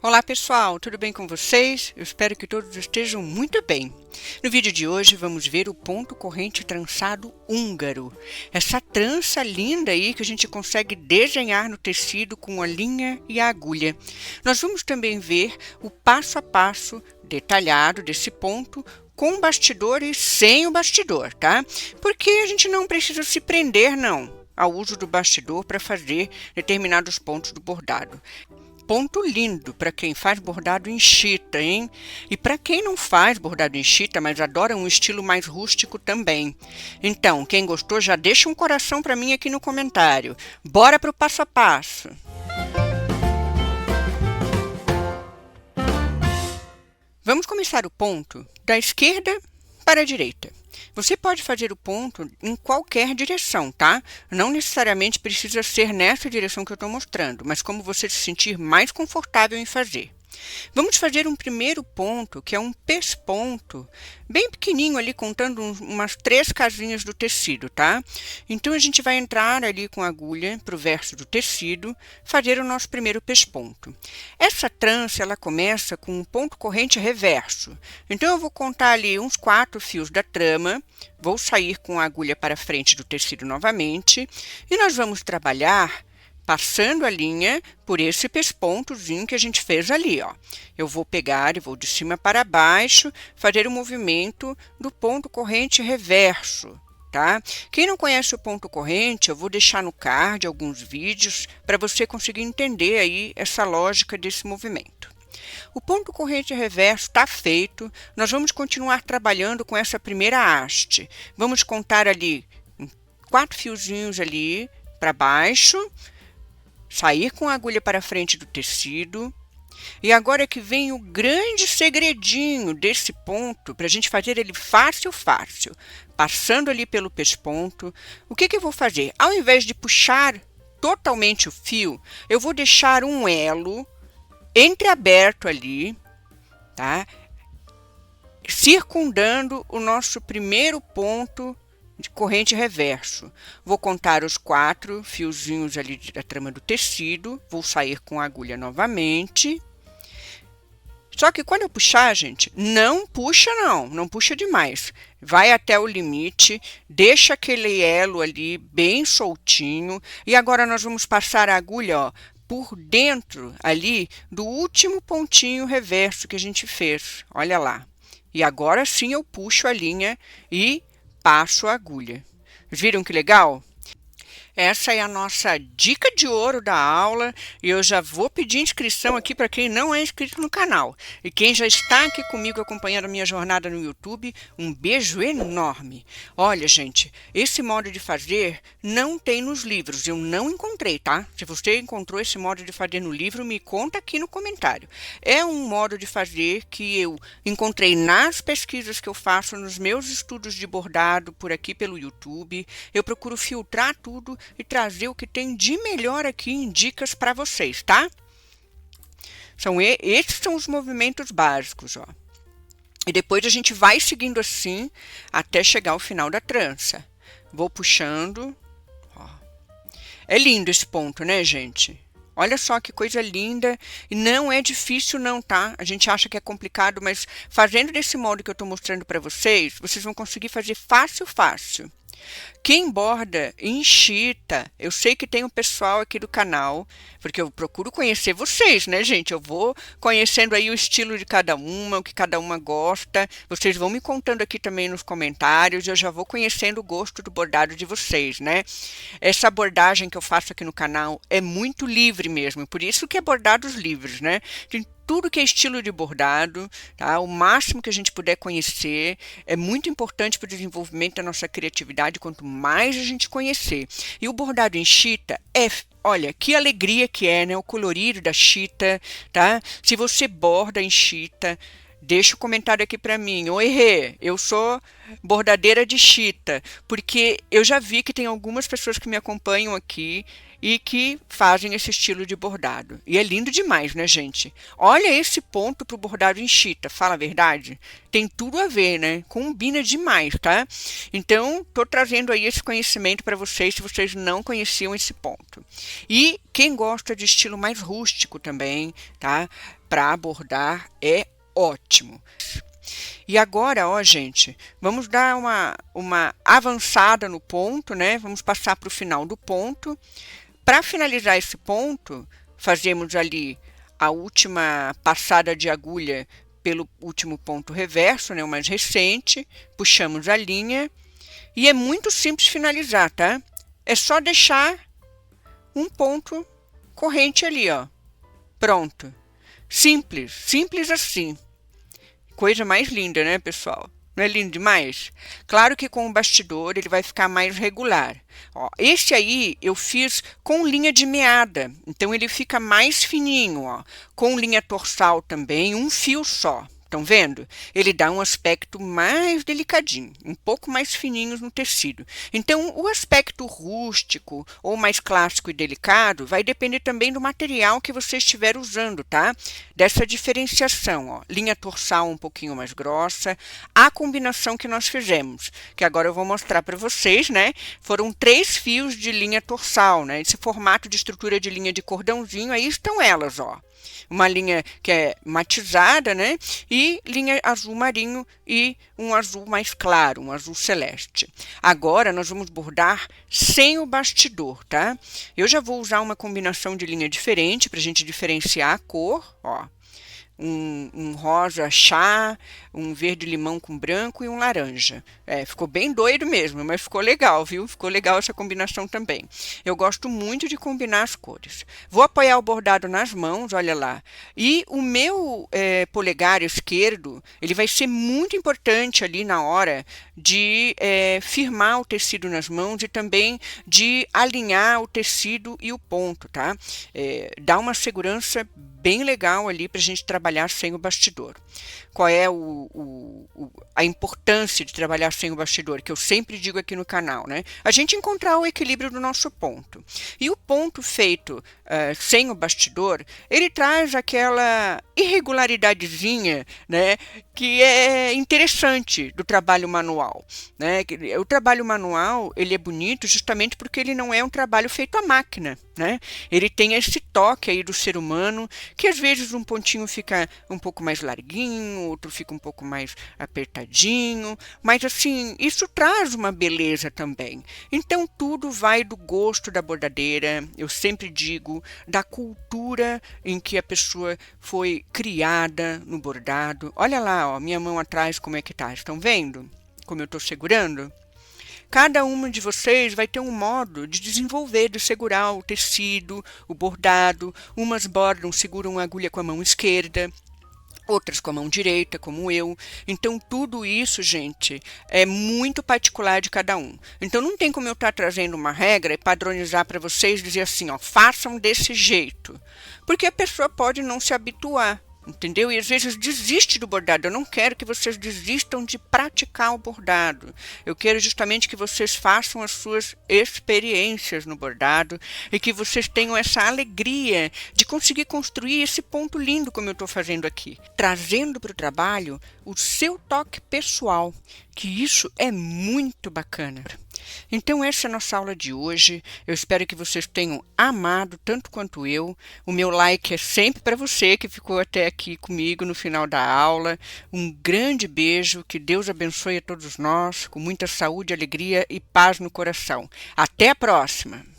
Olá pessoal, tudo bem com vocês? Eu espero que todos estejam muito bem. No vídeo de hoje vamos ver o ponto corrente trançado húngaro. Essa trança linda aí que a gente consegue desenhar no tecido com a linha e a agulha. Nós vamos também ver o passo a passo detalhado desse ponto com o bastidor e sem o bastidor, tá? Porque a gente não precisa se prender não ao uso do bastidor para fazer determinados pontos do bordado. Ponto lindo para quem faz bordado em chita, hein? E para quem não faz bordado em chita, mas adora um estilo mais rústico também. Então, quem gostou já deixa um coração para mim aqui no comentário. Bora para o passo a passo! Vamos começar o ponto da esquerda para a direita. Você pode fazer o ponto em qualquer direção, tá? Não necessariamente precisa ser nessa direção que eu estou mostrando, mas como você se sentir mais confortável em fazer. Vamos fazer um primeiro ponto, que é um pesponto, bem pequenininho ali, contando umas 3 casinhas do tecido, tá? Então, a gente vai entrar ali com a agulha para o verso do tecido, fazer o nosso primeiro pesponto. Essa trança, ela começa com um ponto corrente reverso. Então, eu vou contar ali uns 4 fios da trama, vou sair com a agulha para frente do tecido novamente, e nós vamos trabalhar passando a linha por esse pespontozinho que a gente fez ali, ó. Eu vou pegar e vou de cima para baixo, fazer o movimento do ponto corrente reverso, tá? Quem não conhece o ponto corrente, eu vou deixar no card alguns vídeos para você conseguir entender aí essa lógica desse movimento. O ponto corrente reverso está feito, nós vamos continuar trabalhando com essa primeira haste. Vamos contar ali 4 fiozinhos ali para baixo, sair com a agulha para frente do tecido. E agora que vem o grande segredinho desse ponto, para a gente fazer ele fácil, passando ali pelo pesponto. O que eu vou fazer? Ao invés de puxar totalmente o fio, eu vou deixar um elo entreaberto ali, tá? Circundando o nosso primeiro ponto de corrente reverso. Vou contar os 4 fiozinhos ali da trama do tecido, vou sair com a agulha novamente. Só que quando eu puxar, gente, não puxa não, não puxa demais. Vai até o limite, deixa aquele elo ali bem soltinho. E agora nós vamos passar a agulha, ó, por dentro ali do último pontinho reverso que a gente fez. Olha lá. E agora sim eu puxo a linha e passo a agulha. Viram que legal? Essa é a nossa dica de ouro da aula e eu já vou pedir inscrição aqui para quem não é inscrito no canal. E quem já está aqui comigo acompanhando a minha jornada no YouTube, um beijo enorme. Olha, gente, esse modo de fazer não tem nos livros, eu não encontrei, tá? Se você encontrou esse modo de fazer no livro, me conta aqui no comentário. É um modo de fazer que eu encontrei nas pesquisas que eu faço, nos meus estudos de bordado por aqui pelo YouTube. Eu procuro filtrar tudo e trazer o que tem de melhor aqui em dicas para vocês, tá? Esses são os movimentos básicos, ó. E depois a gente vai seguindo assim até chegar ao final da trança. Vou puxando, ó. É lindo esse ponto, né, gente? Olha só que coisa linda, e não é difícil não, tá? A gente acha que é complicado, mas fazendo desse modo que eu estou mostrando para vocês, vocês vão conseguir fazer fácil. Quem borda em chita, eu sei que tem um pessoal aqui do canal, porque eu procuro conhecer vocês, né, gente? Eu vou conhecendo aí o estilo de cada uma, o que cada uma gosta. Vocês vão me contando aqui também nos comentários, eu já vou conhecendo o gosto do bordado de vocês, né? Essa abordagem que eu faço aqui no canal é muito livre mesmo, por isso que é bordados livres, né? Tem tudo que é estilo de bordado, tá? O máximo que a gente puder conhecer é muito importante para o desenvolvimento da nossa criatividade, quanto mais a gente conhecer. E o bordado em chita olha, que alegria que é, né? O colorido da chita, tá? Se você borda em chita, deixa o comentário aqui para mim. Oi, Rê, eu sou bordadeira de chita, porque eu já vi que tem algumas pessoas que me acompanham aqui e que fazem esse estilo de bordado. E é lindo demais, né, gente? Olha esse ponto para o bordado em chita, fala a verdade. Tem tudo a ver, né? Combina demais, tá? Então, tô trazendo aí esse conhecimento para vocês, se vocês não conheciam esse ponto. E quem gosta de estilo mais rústico também, tá? Para bordar é ótimo. E agora, ó, gente, vamos dar uma avançada no ponto, né? Vamos passar para o final do ponto. Para finalizar esse ponto, fazemos ali a última passada de agulha pelo último ponto reverso, né? O mais recente. Puxamos a linha. E é muito simples finalizar, tá? É só deixar um ponto corrente ali, ó. Pronto. Simples, simples assim. Coisa mais linda, né, pessoal? Não é lindo demais? Claro que com o bastidor ele vai ficar mais regular. Ó, esse aí eu fiz com linha de meada, então ele fica mais fininho, ó. Com linha torsal também, um fio só. Estão vendo? Ele dá um aspecto mais delicadinho, um pouco mais fininho no tecido. Então, o aspecto rústico ou mais clássico e delicado vai depender também do material que você estiver usando, tá? Dessa diferenciação, ó. Linha torsal um pouquinho mais grossa, a combinação que nós fizemos, que agora eu vou mostrar para vocês, né? Foram 3 fios de linha torsal, né? Esse formato de estrutura de linha de cordãozinho, aí estão elas, ó. Uma linha que é matizada, né? E linha azul marinho e um azul mais claro, um azul celeste. Agora nós vamos bordar sem o bastidor, tá? Eu já vou usar uma combinação de linha diferente para a gente diferenciar a cor, ó. Um rosa chá, um verde limão com branco e um laranja. Ficou bem doido mesmo, mas ficou legal, viu? Ficou legal essa combinação também. Eu gosto muito de combinar as cores. Vou apoiar o bordado nas mãos, olha lá. E o meu polegar esquerdo, ele vai ser muito importante ali na hora de firmar o tecido nas mãos e também de alinhar o tecido e o ponto, tá? Dá uma segurança bem legal ali para a gente trabalhar sem o bastidor. Qual é a importância de trabalhar sem o bastidor, que eu sempre digo aqui no canal, né? A gente encontrar o equilíbrio do nosso ponto. E o ponto feito sem o bastidor, ele traz aquela irregularidadezinha, né, que é interessante do trabalho manual, né? O trabalho manual, ele é bonito justamente porque ele não é um trabalho feito à máquina, né? Ele tem esse toque aí do ser humano, que às vezes um pontinho fica um pouco mais larguinho, outro fica um pouco mais apertadinho, mas assim, isso traz uma beleza também. Então tudo vai do gosto da bordadeira, eu sempre digo, da cultura em que a pessoa foi criada no bordado. Olha lá, ó, minha mão atrás como é que tá, estão vendo? Como eu estou segurando? Cada uma de vocês vai ter um modo de desenvolver, de segurar o tecido, o bordado. Umas bordam, seguram a agulha com a mão esquerda, outras com a mão direita, como eu. Então, tudo isso, gente, é muito particular de cada um. Então, não tem como eu estar trazendo uma regra e padronizar para vocês, dizer assim, ó, façam desse jeito. Porque a pessoa pode não se habituar. Entendeu? E às vezes desiste do bordado. Eu não quero que vocês desistam de praticar o bordado. Eu quero justamente que vocês façam as suas experiências no bordado e que vocês tenham essa alegria de conseguir construir esse ponto lindo como eu estou fazendo aqui, trazendo para o trabalho o seu toque pessoal, que isso é muito bacana. Então essa é a nossa aula de hoje. Eu espero que vocês tenham amado tanto quanto eu. O meu like é sempre para você que ficou até aqui comigo no final da aula. Um grande beijo, que Deus abençoe a todos nós, com muita saúde, alegria e paz no coração. Até a próxima!